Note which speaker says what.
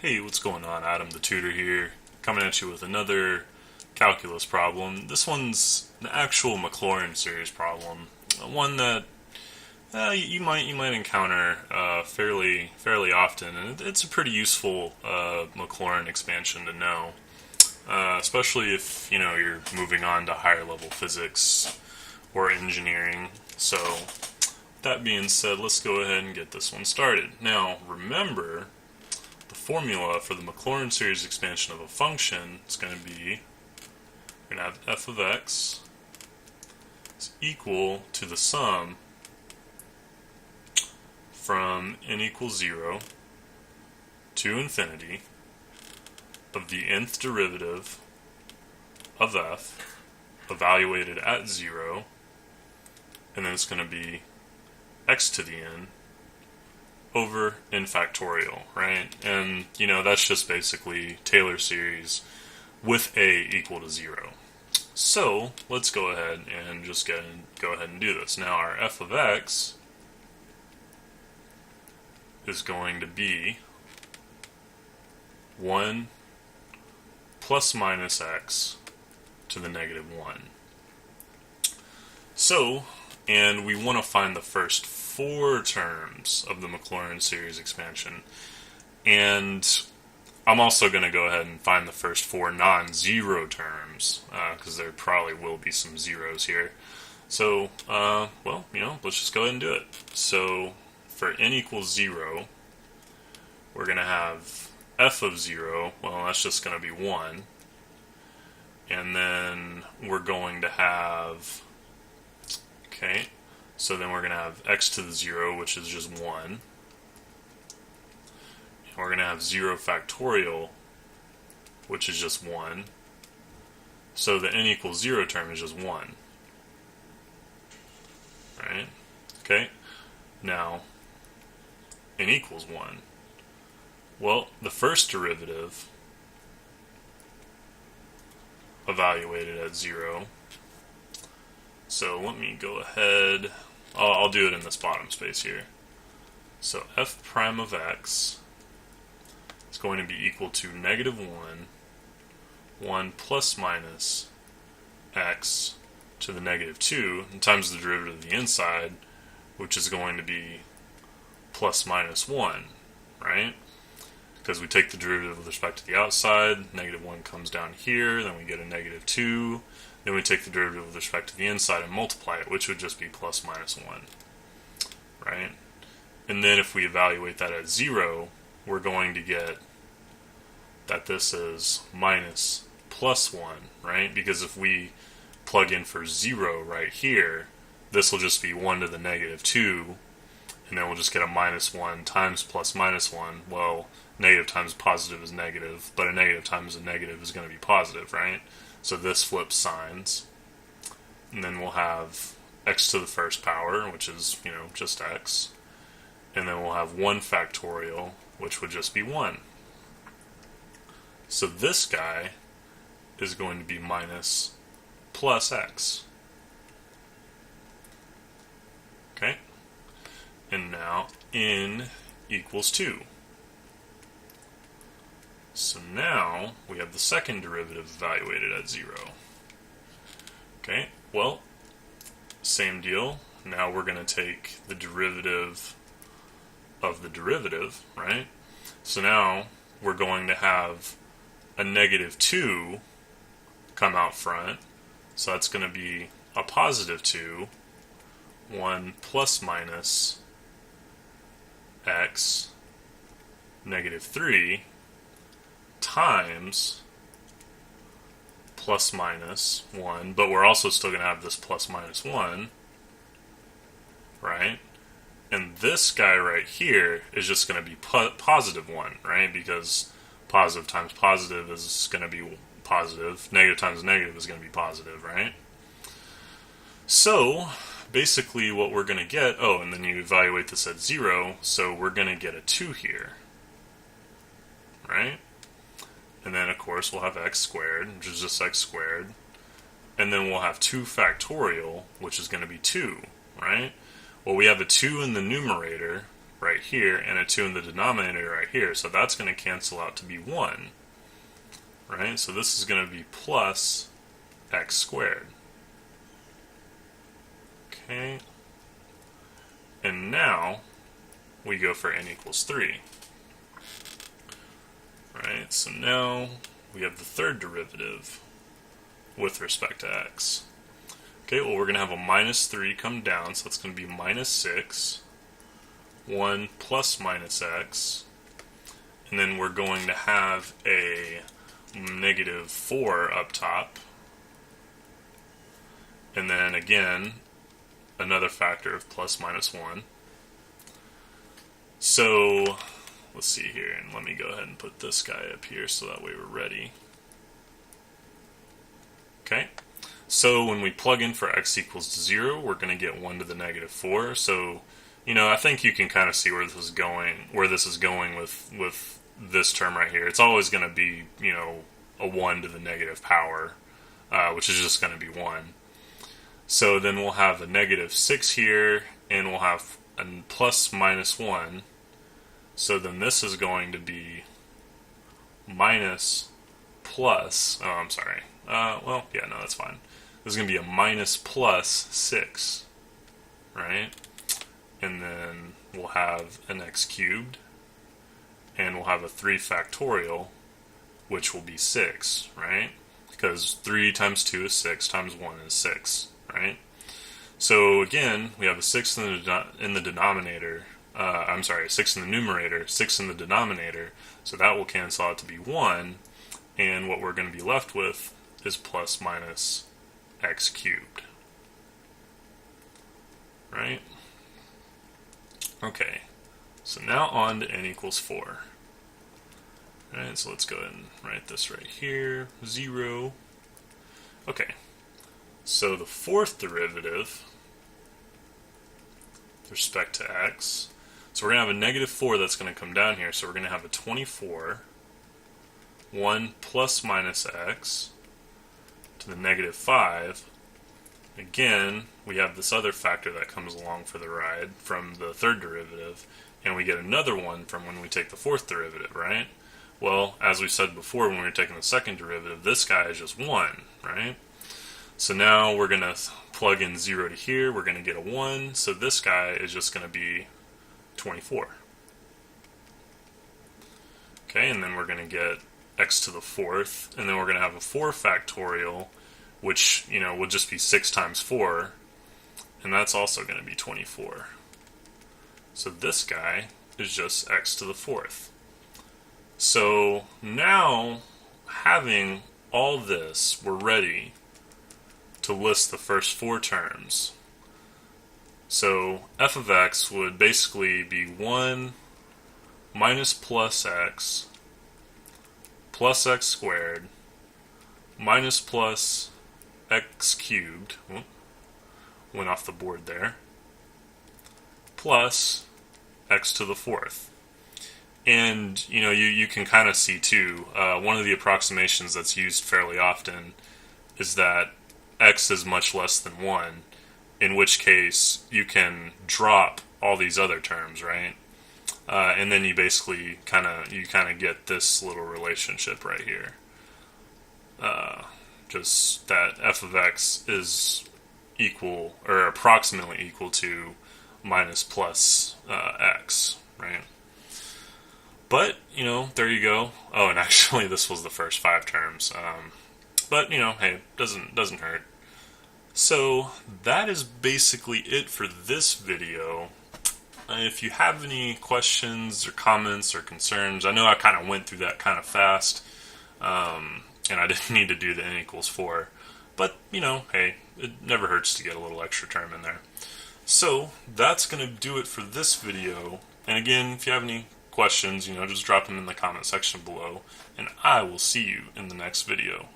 Speaker 1: Hey, what's going on? Adam the tutor here, coming at you with another calculus problem. This one's an actual Maclaurin series problem, one that you might encounter fairly often, and it's a pretty useful Maclaurin expansion to know, especially if you're moving on to higher level physics or engineering. So, that being said, let's go ahead and get this one started. Now, remember, the formula for the Maclaurin series expansion of a function is going to be, we're going to have f of x is equal to the sum from n equals 0 to infinity of the nth derivative of f evaluated at 0, and then it's going to be x to the n over n factorial, right? And, that's just basically Taylor series with a equal to 0. So, let's go ahead and just go ahead and do this. Now, our f of x is going to be 1 plus minus x to the negative 1. So, and we want to find the first 4 terms of the Maclaurin series expansion. And I'm also going to go ahead and find the first 4 non-zero terms, because there probably will be some zeros here. So, let's just go ahead and do it. So, for n equals 0, we're going to have f of 0, well, that's just going to be 1. And then we're going to have, so then we're going to have x to the 0, which is just 1. And we're going to have 0 factorial, which is just 1. So the n equals 0 term is just 1. Right? Okay? Now, n equals 1. Well, the first derivative evaluated at 0. So let me go ahead. I'll do it in this bottom space here. So f prime of x is going to be equal to negative 1 plus minus x to the negative 2 times the derivative of the inside, which is going to be plus minus 1, right? Because we take the derivative with respect to the outside, negative 1 comes down here, then we get a negative 2, then we take the derivative with respect to the inside and multiply it, which would just be plus minus 1, right? And then if we evaluate that at 0, we're going to get that this is minus plus 1, right? Because if we plug in for 0 right here, this will just be 1 to the negative 2, and then we'll just get a minus 1 times plus minus 1. Well, negative times positive is negative, but a negative times a negative is going to be positive, right? So this flips signs. And then we'll have x to the first power, which is, just x. And then we'll have 1 factorial, which would just be 1. So this guy is going to be minus plus x. Okay? And now n equals 2. So now we have the second derivative evaluated at 0. Okay, well, same deal. Now we're going to take the derivative of the derivative, right? So now we're going to have a negative 2 come out front. So that's going to be a positive 2, 1 plus minus x, negative 3, times plus minus 1, but we're also still going to have this plus minus 1, right? And this guy right here is just going to be positive 1, right? Because positive times positive is going to be positive. Negative times negative is going to be positive, right? So, basically what we're going to get, and then you evaluate this at 0, so we're going to get a 2 here, right? And then, of course, we'll have x squared, which is just x squared. And then we'll have 2 factorial, which is going to be 2, right? Well, we have a 2 in the numerator, right here and a 2 in the denominator right here. So that's going to cancel out to be 1. Right? So this is going to be plus x squared. Okay. And now we go for n equals 3. Right? So now we have the third derivative with respect to x. Okay, well, we're going to have a minus 3 come down, so it's going to be minus 6, 1 plus minus x, and then we're going to have a negative 4 up top, and then again, another factor of plus minus 1. So, let's see here, and let me go ahead and put this guy up here so that way we're ready. Okay. So when we plug in for x equals 0, we're going to get 1 to the negative 4. So, I think you can kind of see where this is going. With this term right here. It's always going to be, a 1 to the negative power, which is just going to be 1. So then we'll have a negative 6 here, and we'll have a plus minus 1. So then this is going to be minus plus. Oh, I'm sorry. Well, yeah, no, that's fine. This is going to be a minus plus 6, right? And then we'll have an x cubed, and we'll have a 3 factorial, which will be 6, right? Because 3 times 2 is 6, times 1 is 6, right? So again, we have a 6 in the denominator. I'm sorry, 6 in the numerator, 6 in the denominator. So that will cancel out to be 1, and what we're going to be left with is plus minus x cubed, right? Okay, so now on to n equals 4. Alright, so let's go ahead and write this right here, 0. Okay, so the fourth derivative with respect to x, so we're going to have a negative 4 that's going to come down here, so we're going to have a 24, 1 plus minus x, to the negative 5. Again, we have this other factor that comes along for the ride from the third derivative, and we get another one from when we take the fourth derivative, right? Well, as we said before when we were taking the second derivative, this guy is just 1, right? So now we're going to plug in 0 to here, we're going to get a 1, so this guy is just going to be 24. Okay, and then we're going to get x to the fourth, and then we're going to have a 4 factorial, which, will just be 6 times 4, and that's also going to be 24. So this guy is just x to the fourth. So now, having all this, we're ready to list the first 4 terms. So f of x would basically be 1 minus plus x squared minus plus x cubed, went off the board there, plus x to the fourth. And, you can kind of see too, one of the approximations that's used fairly often is that x is much less than 1, in which case you can drop all these other terms, right? And then you basically kind of get this little relationship right here. Just that f of x is equal, or approximately equal to minus plus x, right? But, there you go. Oh, and actually this was the first 5 terms. But, hey, doesn't hurt. So, that is basically it for this video. If you have any questions or comments or concerns, I know I kind of went through that kind of fast, and I didn't need to do the n equals 4, but, hey, it never hurts to get a little extra term in there. So, that's going to do it for this video, and again, if you have any questions, just drop them in the comment section below, and I will see you in the next video.